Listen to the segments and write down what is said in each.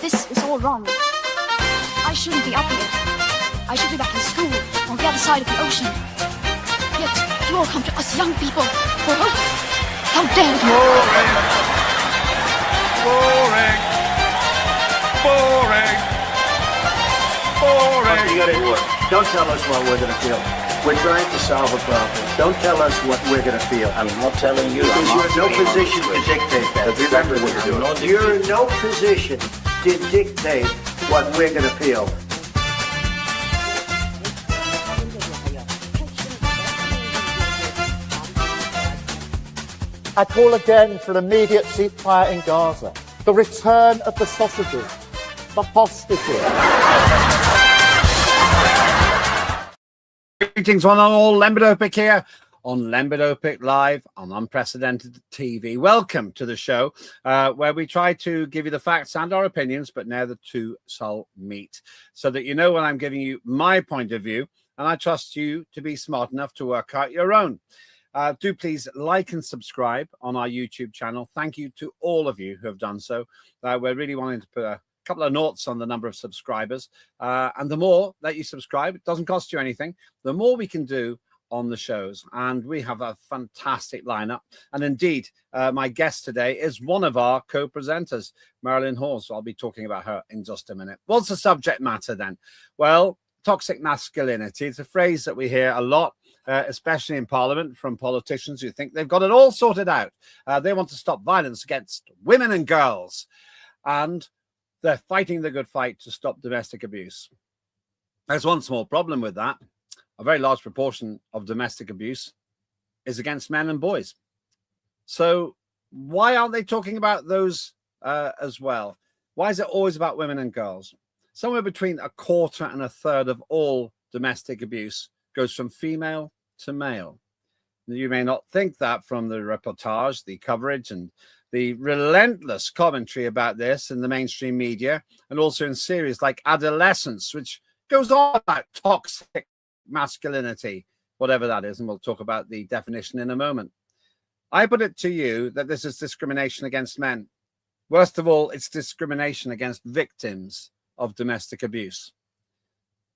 This is all wrong. I shouldn't be up here. I should be back in school on the other side of the ocean. Yet you all come to us young people for hope. How dare you! Boring. Boring. Boring. Okay, you gotta do it. Don't tell us what we're gonna feel. We're trying to solve a problem. Don't tell us what we're gonna feel. I'm not telling you. Because you're in no position to dictate that. Remember what you're doing. You're in no position to dictate what we're gonna feel. I call again for an immediate ceasefire in Gaza, the return of the sausages, the hostages. Greetings one and all, Lembit Öpik here on Lembit Öpik Live on Unprecedented TV. Welcome to the show where we try to give you the facts and our opinions, but now the two shall meet so that you know when I'm giving you my point of view, and I trust you to be smart enough to work out your own. Do please like and subscribe on our YouTube channel. Thank you to all of you who have done so. We're really wanting to put a couple of noughts on the number of subscribers. And the more that you subscribe, it doesn't cost you anything, the more we can do on the shows. And we have a fantastic lineup. And indeed, my guest today is one of our co-presenters, Marilyn Hawes. I'll be talking about her in just a minute. What's the subject matter then? Well, toxic masculinity. It's a phrase that we hear a lot, especially in Parliament, from politicians who think they've got it all sorted out. They want to stop violence against women and girls. And they're fighting the good fight to stop domestic abuse. There's one small problem with that. A very large proportion of domestic abuse is against men and boys. So why aren't they talking about those as well? Why is it always about women and girls? Somewhere between a quarter and a third of all domestic abuse goes from female to male. You may not think that from the reportage, the coverage, and the relentless commentary about this in the mainstream media, and also in series like Adolescence, which goes on about toxic masculinity, whatever that is, and we'll talk about the definition in a moment. I put it to you that this is discrimination against men. Worst of all, it's discrimination against victims of domestic abuse.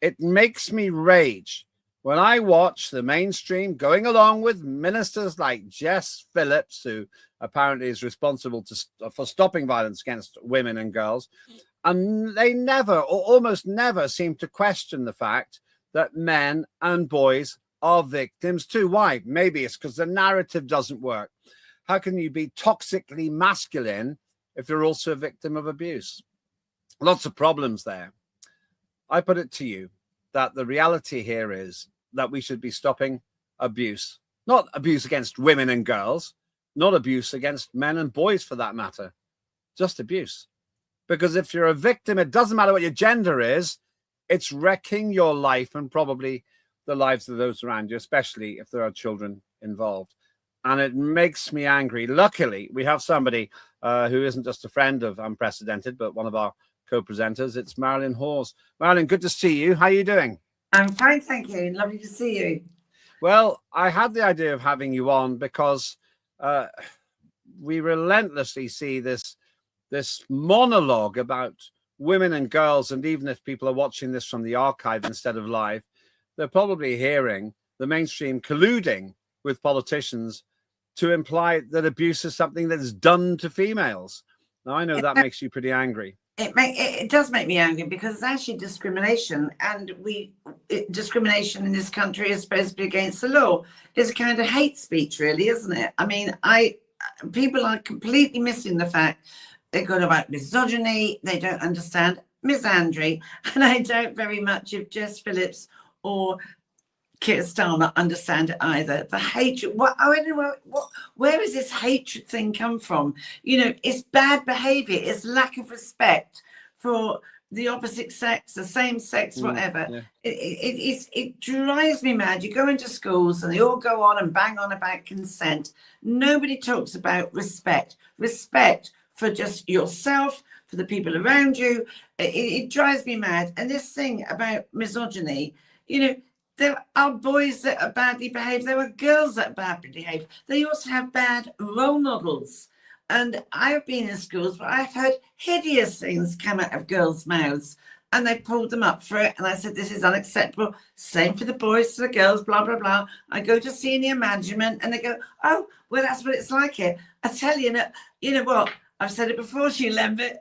It makes me rage when I watch the mainstream going along with ministers like Jess Phillips, who apparently is responsible for stopping violence against women and girls, and they never or almost never seem to question the fact that men and boys are victims too. Why? Maybe it's because the narrative doesn't work. How can you be toxically masculine if you're also a victim of abuse? Lots of problems there. I put it to you that the reality here is that we should be stopping abuse, not abuse against women and girls, not abuse against men and boys for that matter, just abuse. Because if you're a victim, it doesn't matter what your gender is, it's wrecking your life and probably the lives of those around you, especially if there are children involved. And it makes me angry. Luckily, we have somebody who isn't just a friend of Unprecedented, but one of our co-presenters. It's Marilyn Hawes. Marilyn, good to see you. How are you doing? I'm fine, thank you. Lovely to see you. Well, I had the idea of having you on because we relentlessly see this monologue about women and girls, and even if people are watching this from the archive instead of live, they're probably hearing the mainstream colluding with politicians to imply that abuse is something that's done to females. Now, I know that makes you pretty angry. It does make me angry because it's actually discrimination, and discrimination in this country is supposed to be against the law. It's a kind of hate speech, really, isn't it? I mean, people are completely missing the fact they go about misogyny, they don't understand misandry, and I don't very much if Jess Phillips or Keir Starmer understand it either. The hatred, where is this hatred thing come from? You know, it's bad behavior, it's lack of respect for the opposite sex, the same sex, whatever. Yeah. It drives me mad. You go into schools and they all go on and bang on about consent. Nobody talks about respect for just yourself, for the people around you. It drives me mad. And this thing about misogyny, you know, there are boys that are badly behaved. There are girls that are badly behaved. They also have bad role models And I've been in schools where I've heard hideous things come out of girls' mouths, and they pulled them up for it. And I said, this is unacceptable. Same for the boys to the girls, blah, blah, blah. I go to senior management and they go, oh, well, that's what it's like here. I tell you, you know what? I've said it before to you, Lembit.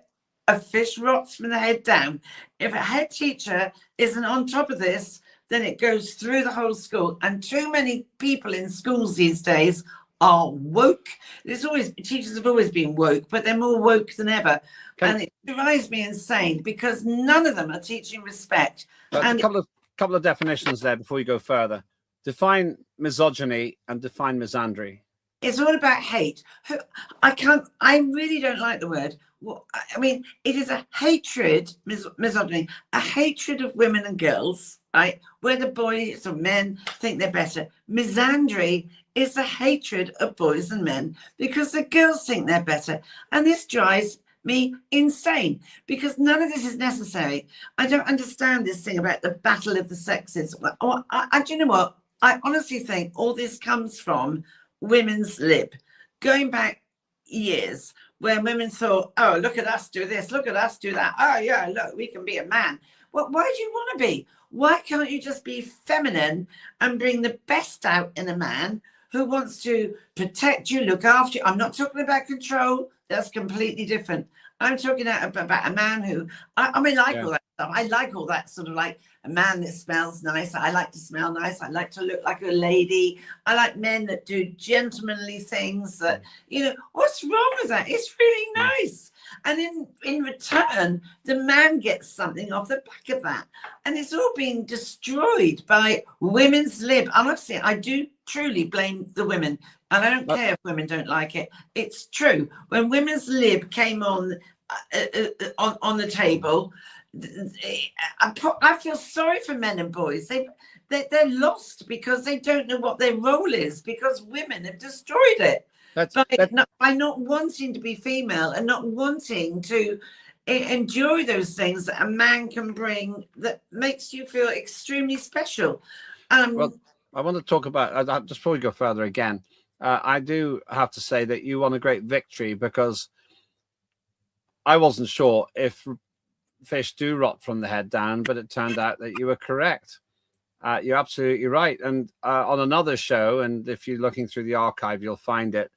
A fish rots from the head down. If a head teacher isn't on top of this, then it goes through the whole school. And too many people in schools these days are woke. Teachers have always been woke, but they're more woke than ever. Okay. And it drives me insane because none of them are teaching respect. And a couple of definitions there before you go further. Define misogyny and define misandry. It's all about hate. I really don't like the word. Well, I mean, it is a hatred, misogyny, a hatred of women and girls, right? Where the boys or men think they're better. Misandry is a hatred of boys and men because the girls think they're better. And this drives me insane because none of this is necessary. I don't understand this thing about the battle of the sexes. Do you know what? I honestly think all this comes from women's lib, going back years where women thought, oh, look at us do this, look at us do that. Oh, yeah, look, we can be a man. Well, why do you want to be? Why can't you just be feminine and bring the best out in a man who wants to protect you, look after you? I'm not talking about control. That's completely different. I'm talking about a man who, I mean, like all that stuff. I like all that sort of like a man that smells nice. I like to smell nice. I like to look like a lady. I like men that do gentlemanly things that, you know, what's wrong with that? It's really nice. And in return, the man gets something off the back of that. And it's all being destroyed by women's lib. Honestly, I do truly blame the women. And I don't care if women don't like it. It's true. When women's lib came on the table, I feel sorry for men and boys. They're lost because they don't know what their role is because women have destroyed it. By not wanting to be female and not wanting to enjoy those things that a man can bring that makes you feel extremely special. Well, I want to talk about, just before we go further again, I do have to say that you won a great victory because I wasn't sure if fish do rot from the head down, but it turned out that you were correct. You're absolutely right. And on another show, and if you're looking through the archive, you'll find it.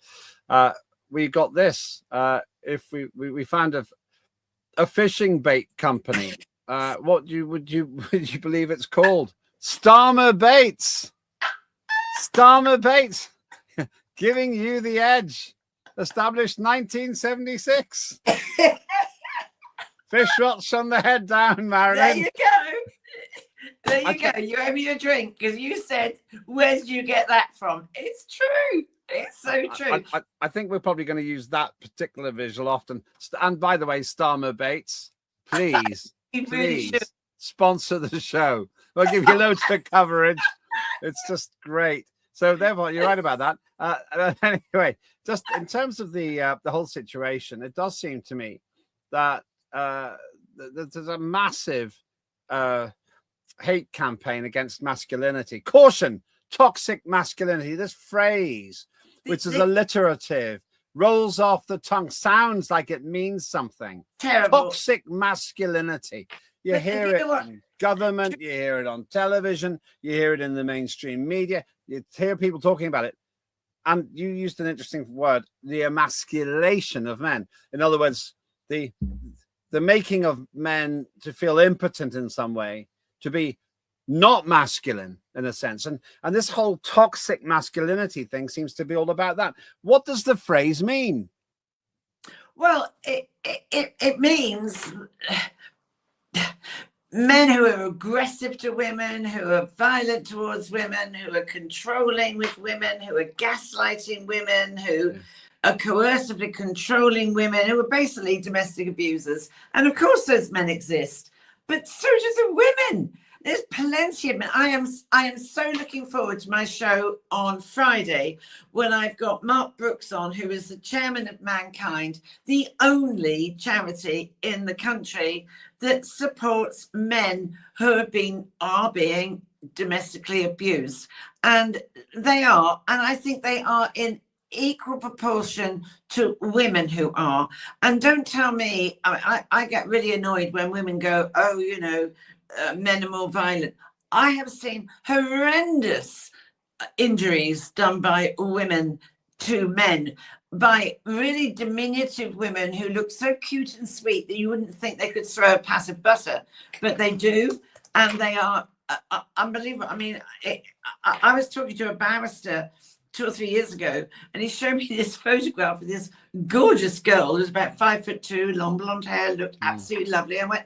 We got this. If we found a fishing bait company, what would you believe it's called? Starmer Baits. Starmer Baits, giving you the edge. Established 1976. Fish rots on the head down, Marilyn. There you go. There you go. You owe me a drink because you said, where did you get that from? It's true. It's so true. I think we're probably going to use that particular visual often. And by the way, Starmer Baits, please, please sponsor the show. We'll give you loads of coverage. It's just great. So therefore, you're right about that. Anyway, just in terms of the whole situation, it does seem to me that there's a massive hate campaign against masculinity. Caution, toxic masculinity. This phrase, which is alliterative, rolls off the tongue, sounds like it means something. Terrible. Toxic masculinity. You hear it in government, you hear it on television, you hear it in the mainstream media, you hear people talking about it. And you used an interesting word, the emasculation of men. In other words, the making of men to feel impotent in some way, to be not masculine in a sense. And this whole toxic masculinity thing seems to be all about that. What does the phrase mean? Well, it means men who are aggressive to women, who are violent towards women, who are controlling with women, who are gaslighting women, who are coercively controlling women, who are basically domestic abusers. And of course those men exist, but so do the women. There's plenty of men. I am so looking forward to my show on Friday when I've got Mark Brooks on, who is the chairman of Mankind, the only charity in the country that supports men who are being domestically abused. And they are, and I think they are in equal proportion to women who are. And don't tell me, I get really annoyed when women go, oh, you know, men are more violent. I have seen horrendous injuries done by women to men, by really diminutive women who look so cute and sweet that you wouldn't think they could throw a pass of butter, but they do, and they are unbelievable. I mean, I was talking to a barrister 2 or 3 years ago, and he showed me this photograph of this gorgeous girl who was about 5'2", long blonde hair, looked absolutely lovely. I went,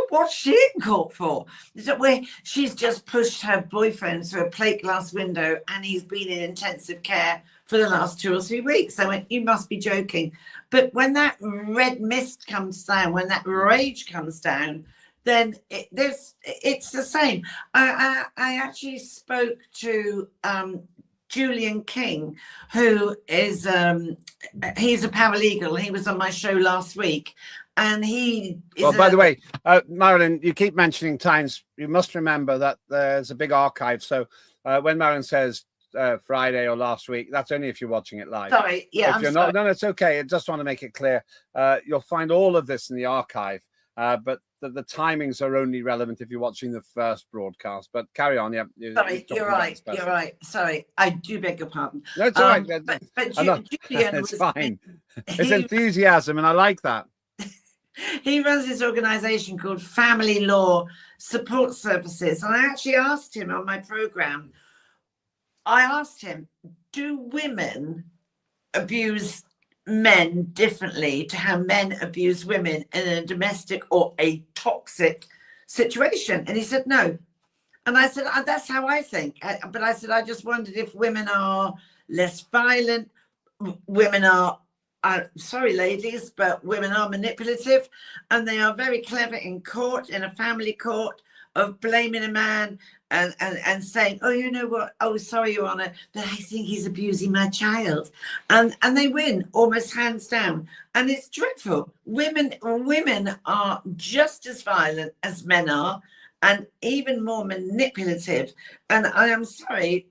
what's she in court for? Is it where she's just pushed her boyfriend through a plate glass window and he's been in intensive care for the last 2 or 3 weeks? I went, you must be joking. But when that red mist comes down, when that rage comes down, then it's the same. I actually spoke to Julian King, who is he's a paralegal. He was on my show last week. And he is well, by the way, Marilyn, you keep mentioning times. You must remember that there's a big archive. So when Marilyn says Friday or last week, that's only if you're watching it live. Sorry, yeah, if you're not, no, it's okay. I just want to make it clear. You'll find all of this in the archive, but the timings are only relevant if you're watching the first broadcast. But carry on. Yeah. Sorry, you're right. You're right. Sorry, I do beg your pardon. No, it's all right. But Julian it's was, fine. It's enthusiasm, and I like that. He runs this organization called Family Law Support Services. And I actually asked him on my program, do women abuse men differently to how men abuse women in a domestic or a toxic situation? And he said, no. And I said, that's how I think. But I said, I just wondered if women are less violent, women are sorry, ladies, but women are manipulative, and they are very clever in court, in a family court, of blaming a man and saying, oh, you know what? Oh, sorry, Your Honor, but I think he's abusing my child. And they win almost hands down. And it's dreadful. Women are just as violent as men are, and even more manipulative. And I am sorry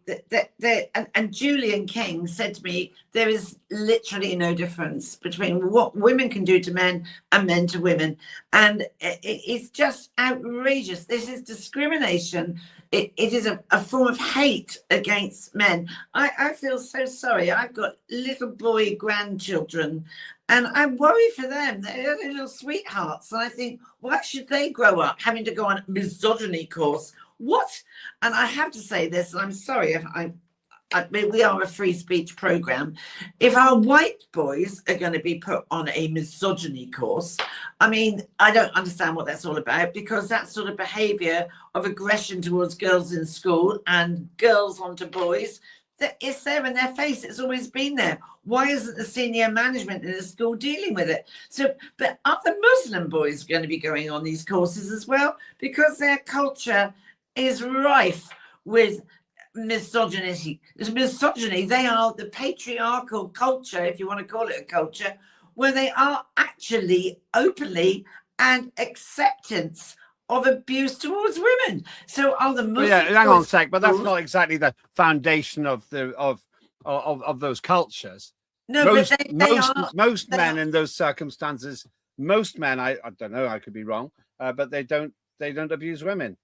and Julian King said to me, there is literally no difference between what women can do to men and men to women. And it's just outrageous. This is discrimination. It is a form of hate against men. I feel so sorry. I've got little boy grandchildren, and I worry for them. They're little sweethearts. And I think, why should they grow up having to go on a misogyny course? What? And I have to say this, and I'm sorry if we are a free speech program. If our white boys are going to be put on a misogyny course, I mean, I don't understand what that's all about, because that sort of behavior of aggression towards girls in school and girls onto boys, it's there in their face. It's always been there. Why isn't the senior management in the school dealing with it? So, but are the Muslim boys going to be going on these courses as well? Because their culture is rife with misogyny. They are the patriarchal culture, if you want to call it a culture, where they are actually openly and acceptance of abuse towards women. So are the Muslims? Yeah, hang on a sec, but that's not exactly the foundation of those cultures. No, but most men in those circumstances, most men, I don't know, I could be wrong, but they don't abuse women.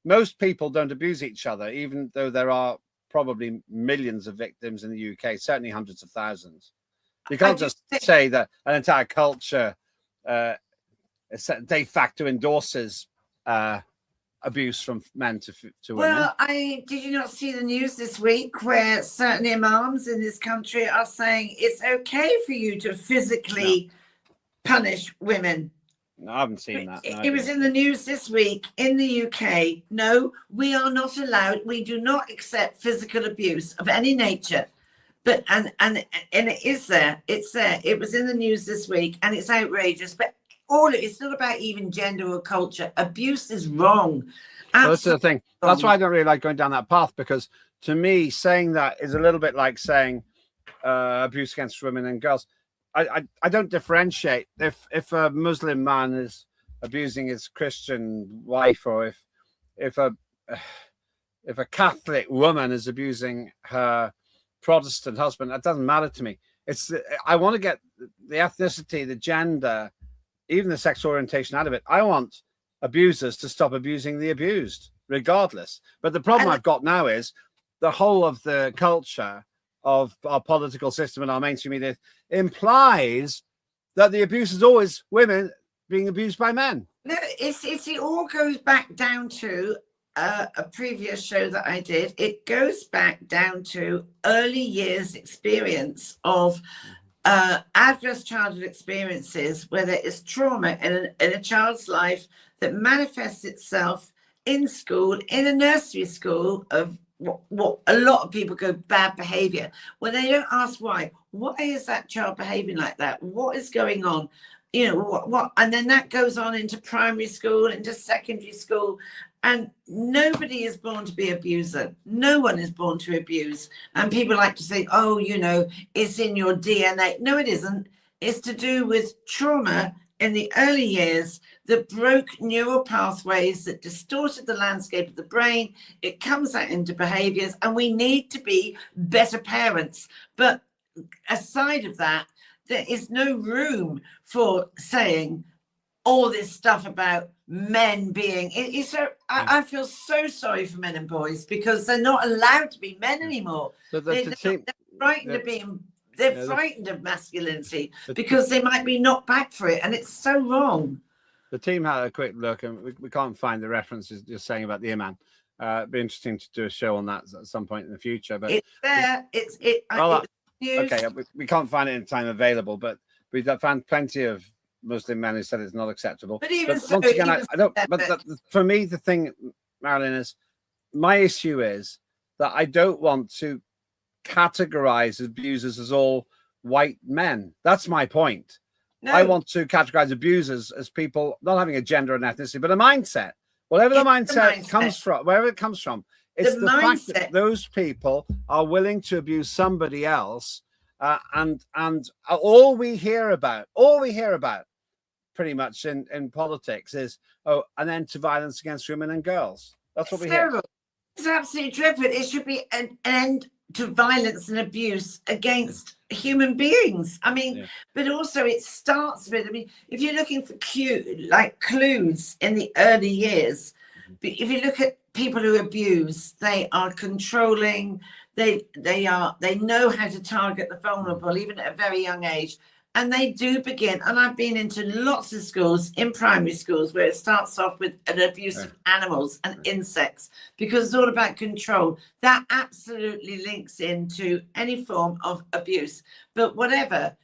Most people don't abuse each other, even though there are probably millions of victims in the UK, certainly hundreds of thousands. You can't just say that an entire culture de facto endorses abuse from men to women. Well, did you not see the news this week where certain imams in this country are saying it's okay for you to physically punish women? No, I haven't seen that. No, it was in the news this week in the UK. No, we are not allowed. We do not accept physical abuse of any nature. But and it is there. It's there. It was in the news this week, and it's outrageous. But it's not about even gender or culture. Abuse is wrong. Well, that's the thing. That's why I don't really like going down that path, because to me, saying that is a little bit like saying abuse against women and girls. I don't differentiate. If a Muslim man is abusing his Christian wife, or if a Catholic woman is abusing her Protestant husband. That doesn't matter to me. I want to get the ethnicity, the gender, even the sexual orientation out of it. I want abusers to stop abusing the abused, regardless. But the problem I've got now is the whole of the culture of our political system and our mainstream media implies that the abuse is always women being abused by men. No, it all goes back down to a previous show that I did. It goes back down to early years experience of adverse childhood experiences where there is trauma in a child's life that manifests itself in school, in a nursery school, of what a lot of people go bad behavior, when they don't ask why is that child behaving like that, what is going on, you know, what and then that goes on into primary school, into secondary school, and nobody is born to be an abuser. No one is born to abuse. And people like to say, oh, you know, it's in your DNA. No, it isn't. It's to do with trauma in the early years that broke neural pathways, that distorted the landscape of the brain. It comes out into behaviors, and we need to be better parents. But aside of that, there is no room for saying all this stuff about men being I feel so sorry for men and boys, because they're not allowed to be men anymore. They're frightened of being frightened of masculinity because they might be knocked back for it, and it's so wrong. The team had a quick look, and we can't find the references you're saying about the Imam. It'd be interesting to do a show on that at some point in the future. But it's there. Okay, we can't find it in time available, but we've found plenty of Muslim men who said it's not acceptable. But even once again, I don't. But for me, the thing, Marilyn, is my issue is that I don't want to categorize abusers as all white men. That's my point. No. I want to categorize abusers as people not having a gender and ethnicity, but a mindset. Whatever the mindset comes from, wherever it comes from, it's the fact that those people are willing to abuse somebody else, and all we hear about pretty much in politics is an end to violence against women and girls. That's what we hear. It's absolutely dreadful. It should be an end to violence and abuse against human beings. I mean, but also it starts with, I mean, if you're looking for clues in the early years, if you look at people who abuse, they are controlling, they know how to target the vulnerable, even at a very young age. And they do begin, and I've been into lots of schools, in primary schools, where it starts off with an abuse of animals and insects, because it's all about control. That absolutely links into any form of abuse. But whatever,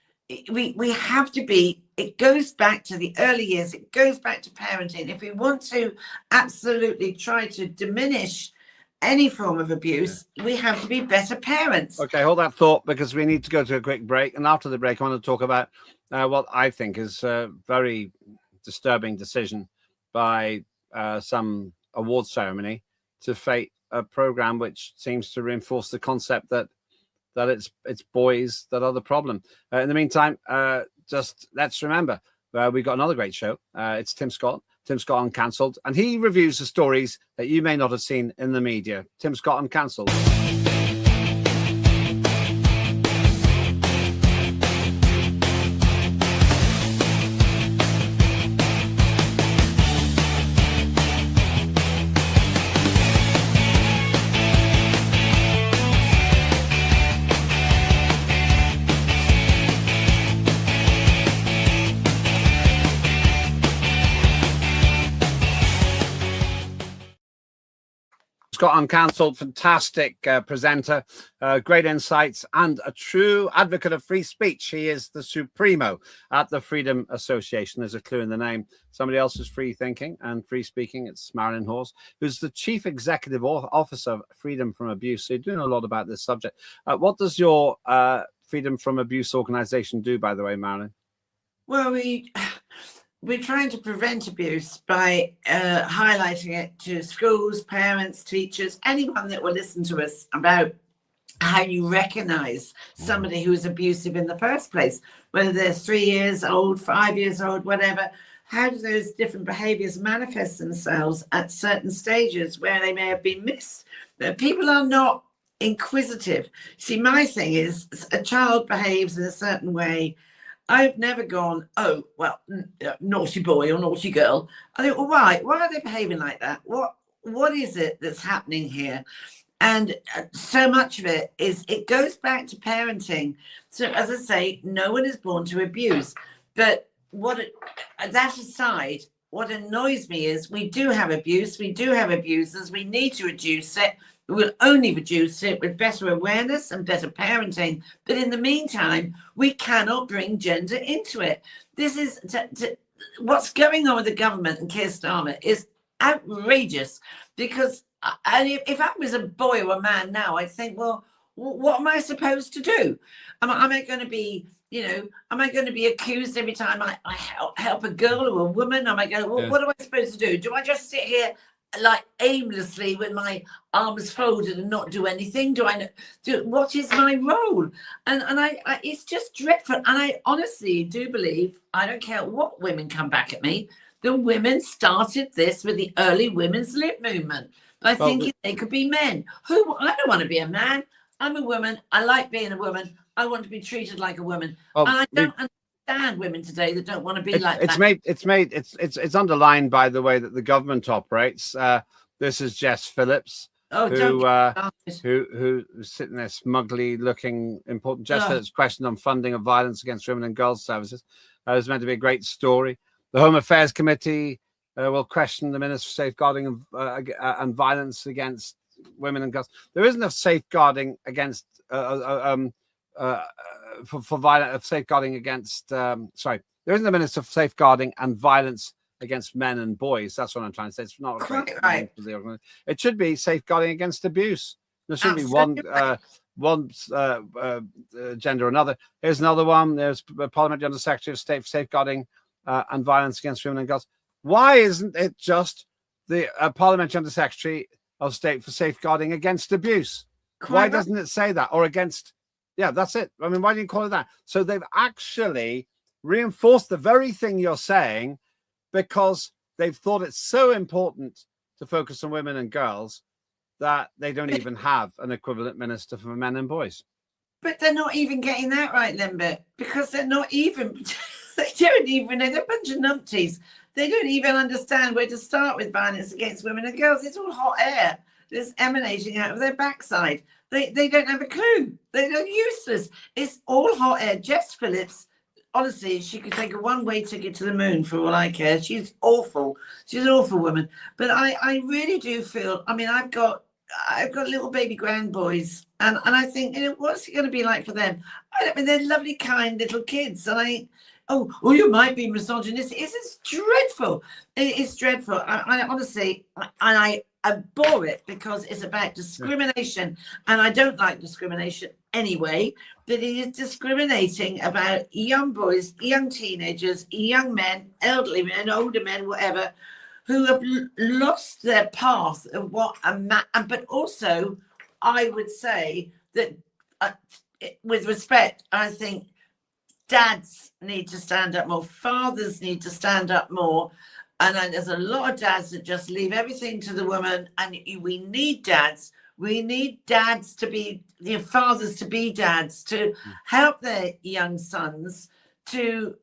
we have to be, it goes back to the early years, it goes back to parenting. If we want to absolutely try to diminish any form of abuse, we have to be better parents. Okay, hold that thought, because we need to go to a quick break, and after the break I want to talk about what I think is a very disturbing decision by some award ceremony to fate a program which seems to reinforce the concept that it's boys that are the problem. In the meantime, just let's remember we've got another great show. It's Tim Scott Uncancelled, and he reviews the stories that you may not have seen in the media. Tim Scott Uncancelled. Scott Uncancelled, fantastic presenter, great insights, and a true advocate of free speech. He is the supremo at the Freedom Association. There's a clue in the name. Somebody else is free thinking and free speaking. It's Marilyn Hawes, who's the Chief Executive Officer of Freedom from Abuse. So you're doing a lot about this subject. What does your Freedom from Abuse organization do, by the way, Marilyn? Well, we're trying to prevent abuse by highlighting it to schools, parents, teachers, anyone that will listen to us about how you recognize somebody who is abusive in the first place, whether they're 3 years old, 5 years old, whatever. How do those different behaviors manifest themselves at certain stages where they may have been missed? People are not inquisitive. See, my thing is, a child behaves in a certain way. I've never gone, oh, well, naughty boy or naughty girl. I think, well, why? Why are they behaving like that? What is it that's happening here? And so much of it goes back to parenting. So, as I say, no one is born to abuse. But that aside, what annoys me is we do have abuse. We do have abusers. We need to reduce it. We will only reduce it with better awareness and better parenting. But in the meantime, we cannot bring gender into it. This is what's going on with the government and Keir Starmer is outrageous, because if I was a boy or a man now, I'd think, well, what am I supposed to do? Am I going to be, am I going to be accused every time I help a girl or a woman? Am I going, well, what am I supposed to do? Do I just sit here like aimlessly with my arms folded and not do anything? What is my role? And I it's just dreadful. And I honestly do believe, I don't care what women come back at me, the women started this with the early women's lib movement by thinking they could be men. I don't want to be a man. I'm a woman. I like being a woman. I want to be treated like a woman. And I don't understand women today that don't want to be like that. It's underlined by the way that the government operates. This is Jess Phillips, who's sitting there smugly looking important. Jess Phillips' question on funding of violence against women and girls services is meant to be a great story. The Home Affairs Committee will question the Minister for Safeguarding and Violence against Women and Girls. There isn't a safeguarding against safeguarding against. There isn't a Minister for Safeguarding and Violence against men and boys. That's what I'm trying to say. It's not quite right. It should be safeguarding against abuse. There should be one gender or another. Here's another one. There's Parliamentary Under Secretary of State for Safeguarding and Violence against Women and Girls. Why isn't it just the Parliamentary Under Secretary of State for Safeguarding against abuse? Why doesn't it say that? Or against, that's it. I mean, why do you call it that? So they've actually reinforced the very thing you're saying, because they've thought it's so important to focus on women and girls that they don't even have an equivalent minister for men and boys. But they're not even getting that right, Lembit, because they're not even, they're a bunch of numpties. They don't even understand where to start with violence against women and girls. It's all hot air that's emanating out of their backside. They don't have a clue. They're useless. It's all hot air. Jess Phillips, honestly, she could take a one-way ticket to the moon for all I care. She's awful. She's an awful woman. But I really do feel, I mean, I've got little baby grandboys, and I think, what's it going to be like for them? I mean, they're lovely, kind little kids, and you might be misogynistic. It's dreadful. It's dreadful. I honestly, I abhor it, because it's about discrimination, and I don't like discrimination anyway. But it is discriminating about young boys, young teenagers, young men, elderly men, older men, whatever, who have lost their path of what a man. But also, I would say that, with respect, I think dads need to stand up more. Fathers need to stand up more. And there's a lot of dads that just leave everything to the woman. And we need dads. We need dads to be, fathers to be dads, to help their young sons to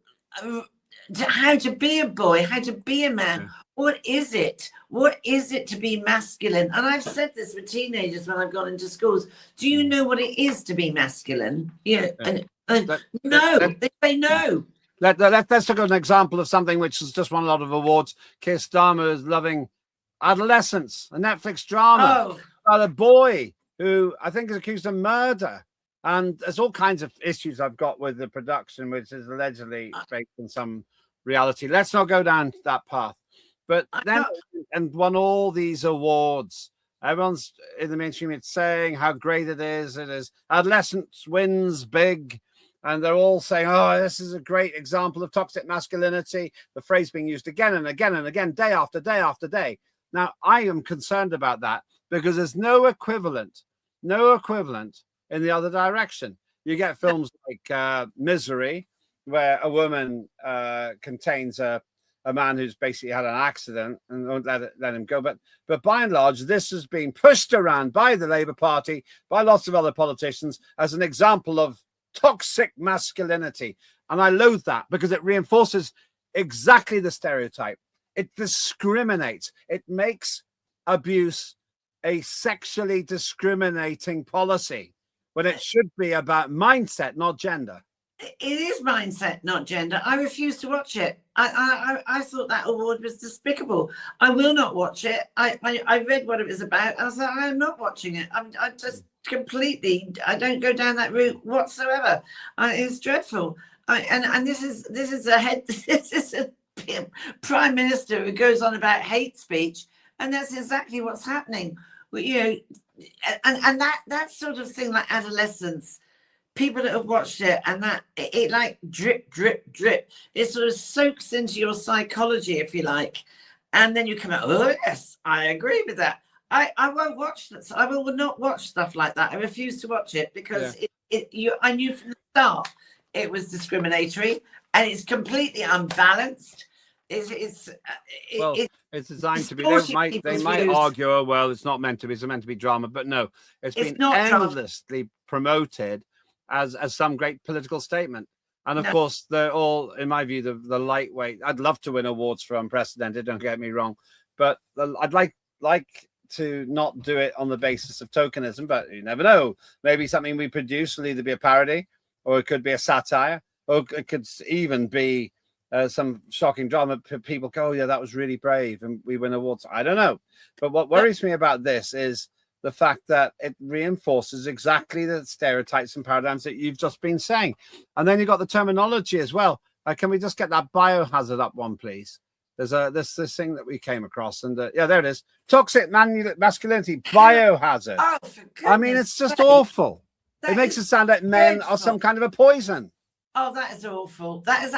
how to be a boy, how to be a man. What is it? What is it to be masculine? And I've said this with teenagers when I've gone into schools. Do you know what it is to be masculine? No, they say no. Let's look at an example of something which has just won a lot of awards. Keir Starmer is loving Adolescence, a Netflix drama about a boy who I think is accused of murder. And there's all kinds of issues I've got with the production, which is allegedly based on some reality. Let's not go down that path. But then, and won all these awards. Everyone's in the mainstream, it's saying how great it is. It is. Adolescence wins big. And they're all saying, oh, this is a great example of toxic masculinity. The phrase being used again and again and again, day after day after day. Now, I am concerned about that, because there's no equivalent in the other direction. You get films like Misery, where a woman contains a a man who's basically had an accident and won't let him go. But by and large, this has been pushed around by the Labour Party, by lots of other politicians, as an example of toxic masculinity. And I loathe that because it reinforces exactly the stereotype. It discriminates. It makes abuse a sexually discriminating policy when it should be about mindset, not gender. It is mindset, not gender. I refuse to watch it. I thought that award was despicable. I will not watch it. I read what it was about. I was like, I'm not watching it. I just completely. I don't go down that route whatsoever. It's dreadful. And this is a head. This is a prime minister who goes on about hate speech, and that's exactly what's happening. You know, and that sort of thing, like adolescence. People that have watched it, and that it like drip, drip, drip. It sort of soaks into your psychology, if you like, and then you come out. Oh yes, I agree with that. I won't watch that. I will not watch stuff like that. I refuse to watch it because I knew from the start it was discriminatory and it's completely unbalanced. It's designed to be. They might argue, oh well, it's not meant to be. It's meant to be drama, but no, it's been endlessly promoted as some great political statement. And of course, they're all, in my view, the lightweight. I'd love to win awards for Unprecedented, don't get me wrong, but I'd like to not do it on the basis of tokenism, but you never know. Maybe something we produce will either be a parody, or it could be a satire, or it could even be some shocking drama. People go, oh yeah, that was really brave, and we win awards. I don't know. But what worries me about this is the fact that it reinforces exactly the stereotypes and paradigms that you've just been saying. And then you've got the terminology as well. Can we just get that biohazard up one, please? There's this thing that we came across, and yeah, there it is. Toxic masculinity, biohazard. Oh, I mean, it's just awful. It makes it sound like men are some kind of a poison. Oh, that is awful. That is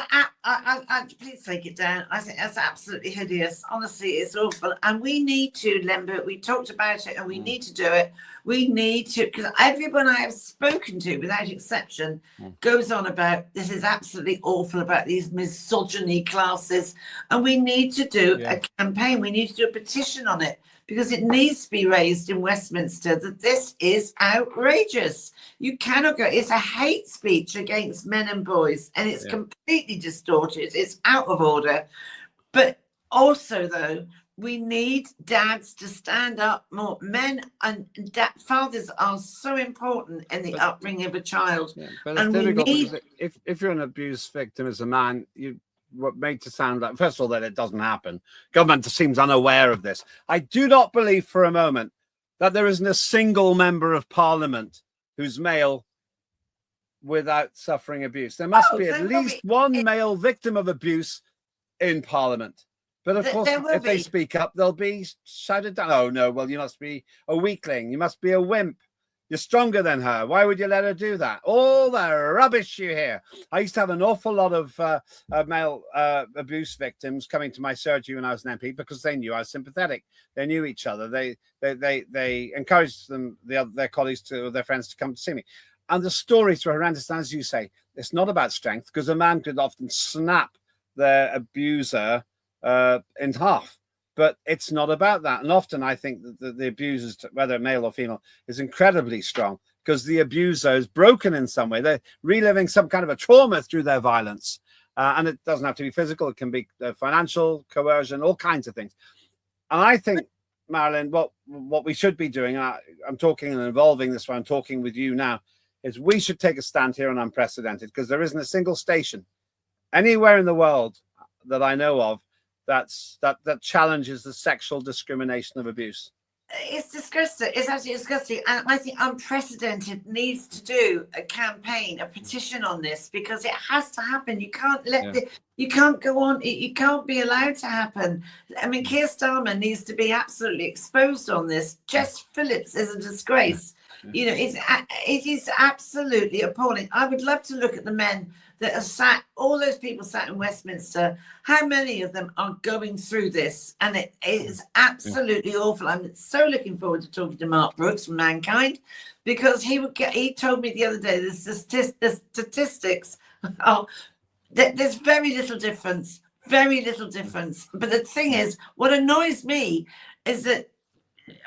please take it down. I think that's absolutely hideous. Honestly, it's awful. And we need to, Lembit, we talked about it and we need to do it. We need to, because everyone I have spoken to, without exception, goes on about this is absolutely awful about these misogyny classes. And we need to do a campaign. We need to do a petition on it, because it needs to be raised in Westminster that this is outrageous. You cannot go. It's a hate speech against men and boys, and it's completely distorted. It's out of order. But also, though, we need dads to stand up more. Men and fathers are so important in the upbringing of a child. Yeah, but it's difficult because if you're an abuse victim as a man, what made to sound like, first of all, that it doesn't happen. Government seems unaware of this. I do not believe for a moment that there isn't a single member of parliament who's male without suffering abuse. There must be at least one male victim of abuse in parliament. But of course, if they speak up, they'll be shouted down. Oh no, well, you must be a weakling. You must be a wimp. You're stronger than her. Why would you let her do that? All the rubbish you hear. I used to have an awful lot of male abuse victims coming to my surgery when I was an MP because they knew I was sympathetic. They knew each other. They encouraged their colleagues their friends to come to see me. And the stories were horrendous. And as you say, it's not about strength, because a man could often snap their abuser in half. But it's not about that. And often I think that the abusers, whether male or female, is incredibly strong because the abuser is broken in some way. They're reliving some kind of a trauma through their violence. And it doesn't have to be physical. It can be financial, coercion, all kinds of things. And I think, Marilyn, what we should be doing, I'm talking and involving this one, I'm talking with you now, is we should take a stand here on Unprecedented, because there isn't a single station anywhere in the world that I know of that challenges the sexual discrimination of abuse. It's disgusting. It's absolutely disgusting. And I think Unprecedented needs to do a campaign, a petition on this, because it has to happen. You can't you can't go on. You can't be allowed to happen. I mean, Keir Starmer needs to be absolutely exposed on this. Jess Phillips is a disgrace. You know, it is absolutely appalling. I would love to look at the men that are all those people sat in Westminster. How many of them are going through this? And it is absolutely awful. I'm so looking forward to talking to Mark Brooks from Mankind, because he told me the other day the statistics are there's very little difference Very little difference. But the thing is, what annoys me is that,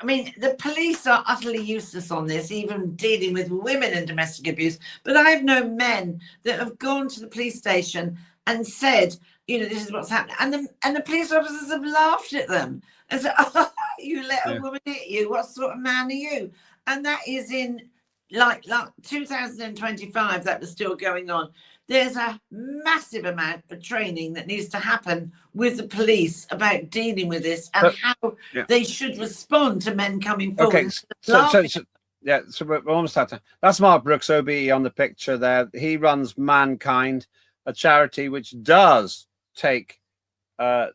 I mean, the police are utterly useless on this, even dealing with women and domestic abuse. But I've known men that have gone to the police station and said, you know, this is what's happening. And the police officers have laughed at them and said, oh, you let a woman hit you. What sort of man are you? And that is in like 2025, that was still going on. There's a massive amount of training that needs to happen with the police about dealing with this and how they should respond to men coming forward. Okay, so we're almost out of time. That's Mark Brooks, OBE, on the picture there. He runs Mankind, a charity which does take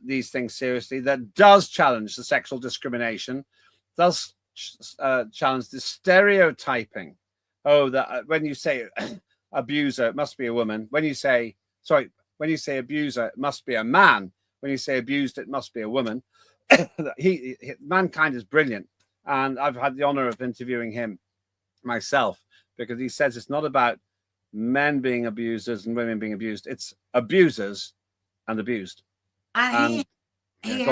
these things seriously, that does challenge the sexual discrimination, does challenge the stereotyping. Oh, that when you say abuser, it must be a woman. When you say abuser, it must be a man. When you say abused, it must be a woman. Mankind is brilliant, and I've had the honor of interviewing him myself, because he says it's not about men being abusers and women being abused. It's abusers and abused. And he's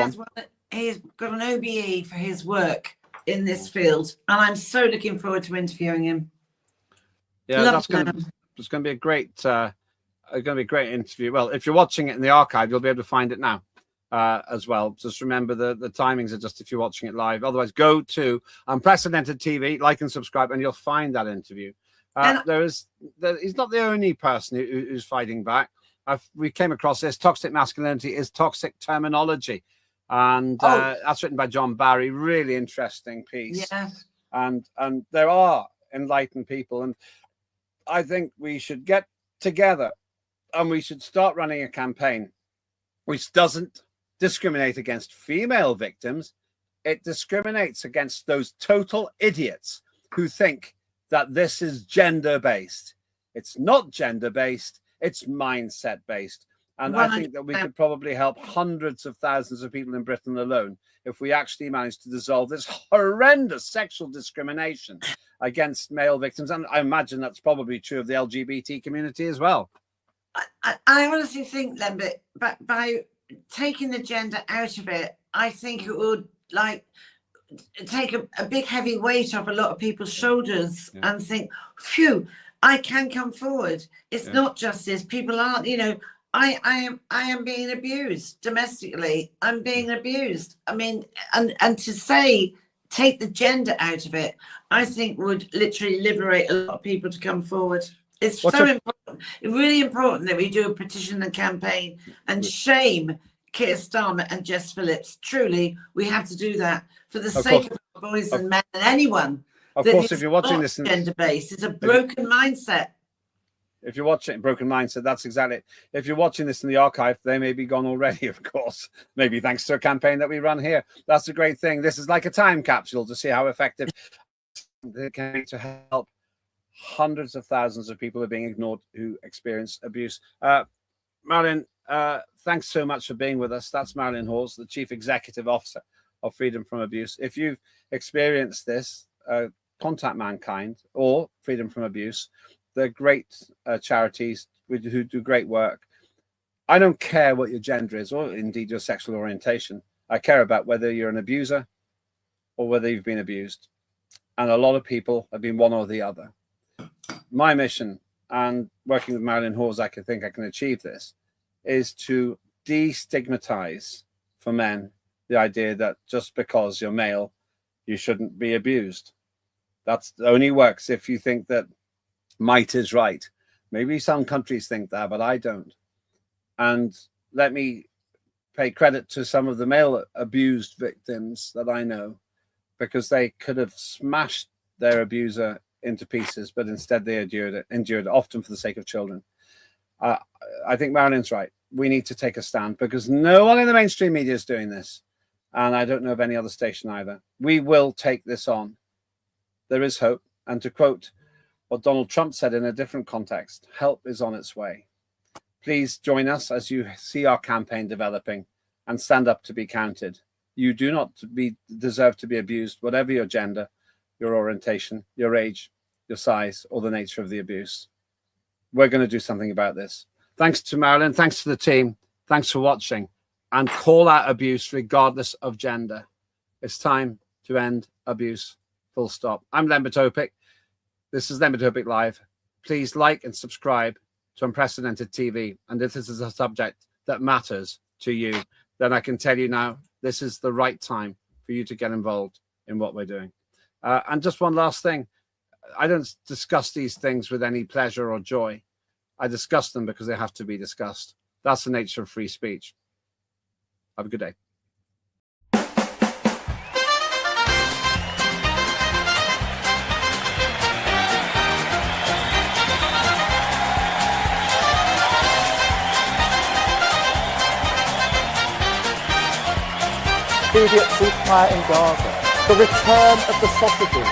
got an OBE for his work in this field, and I'm so looking forward to interviewing him. Yeah, it's going to be a great interview. Well, if you're watching it in the archive, you'll be able to find it now as well. Just remember the timings are just if you're watching it live. Otherwise, go to Unprecedented TV, like and subscribe, and you'll find that interview. He's not the only person who's fighting back. We came across this. Toxic masculinity is toxic terminology, and that's written by John Barry. Really interesting piece. Yeah. And there are enlightened people, and I think we should get together and we should start running a campaign which doesn't discriminate against female victims. It discriminates against those total idiots who think that this is gender-based. It's not gender-based, it's mindset-based. And I think that we could probably help hundreds of thousands of people in Britain alone if we actually manage to dissolve this horrendous sexual discrimination against male victims. And I imagine that's probably true of the LGBT community as well. I honestly think, Lembit, but by taking the gender out of it, I think it would take a big heavy weight off a lot of people's shoulders and think, phew, I can come forward. It's not just this. People aren't, you know, I am being abused domestically. I'm being abused. I mean, and to say take the gender out of it, I think would literally liberate a lot of people to come forward. It's important, really important that we do a petition and campaign and shame Keir Starmer and Jess Phillips. Truly, we have to do that for the sake of our boys and men and anyone. Of course, if you're watching this, gender-based, it's a broken mindset. If you're watching broken mindset, that's exactly it. If you're watching this in the archive, they may be gone already, of course. Maybe thanks to a campaign that we run here. That's a great thing. This is like a time capsule to see how effective it can be to help hundreds of thousands of people who are being ignored who experience abuse. Marilyn, thanks so much for being with us. That's Marilyn Hawes, the Chief Executive Officer of Freedom from Abuse. If you've experienced this, contact Mankind or Freedom from Abuse. They're great charities who do great work. I don't care what your gender is or indeed your sexual orientation. I care about whether you're an abuser or whether you've been abused. And a lot of people have been one or the other. My mission, and working with Marilyn Hawes, I think I can achieve this, is to destigmatize for men the idea that just because you're male, you shouldn't be abused. That only works if you think that might is right. Maybe some countries think that, but I don't. And let me pay credit to some of the male abused victims that I know, because they could have smashed their abuser into pieces, but instead they endured it, often for the sake of children. I think Marilyn's right. We need to take a stand because no one in the mainstream media is doing this. And I don't know of any other station either. We will take this on. There is hope. And to quote what Donald Trump said in a different context, help is on its way. Please join us as you see our campaign developing and stand up to be counted. You do not deserve to be abused, whatever your gender, your orientation, your age, your size, or the nature of the abuse. We're going to do something about this. Thanks to Marilyn. Thanks to the team. Thanks for watching, and call out abuse regardless of gender. It's time to end abuse. Full stop. I'm Lembit Öpik. This is Lembit Öpik Live. Please like and subscribe to Unprecedented TV. And if this is a subject that matters to you, then I can tell you now, this is the right time for you to get involved in what we're doing. And just one last thing. I don't discuss these things with any pleasure or joy. I discuss them because they have to be discussed. That's the nature of free speech. Have a good day. Immediate ceasefire in Gaza. The return of the sausages.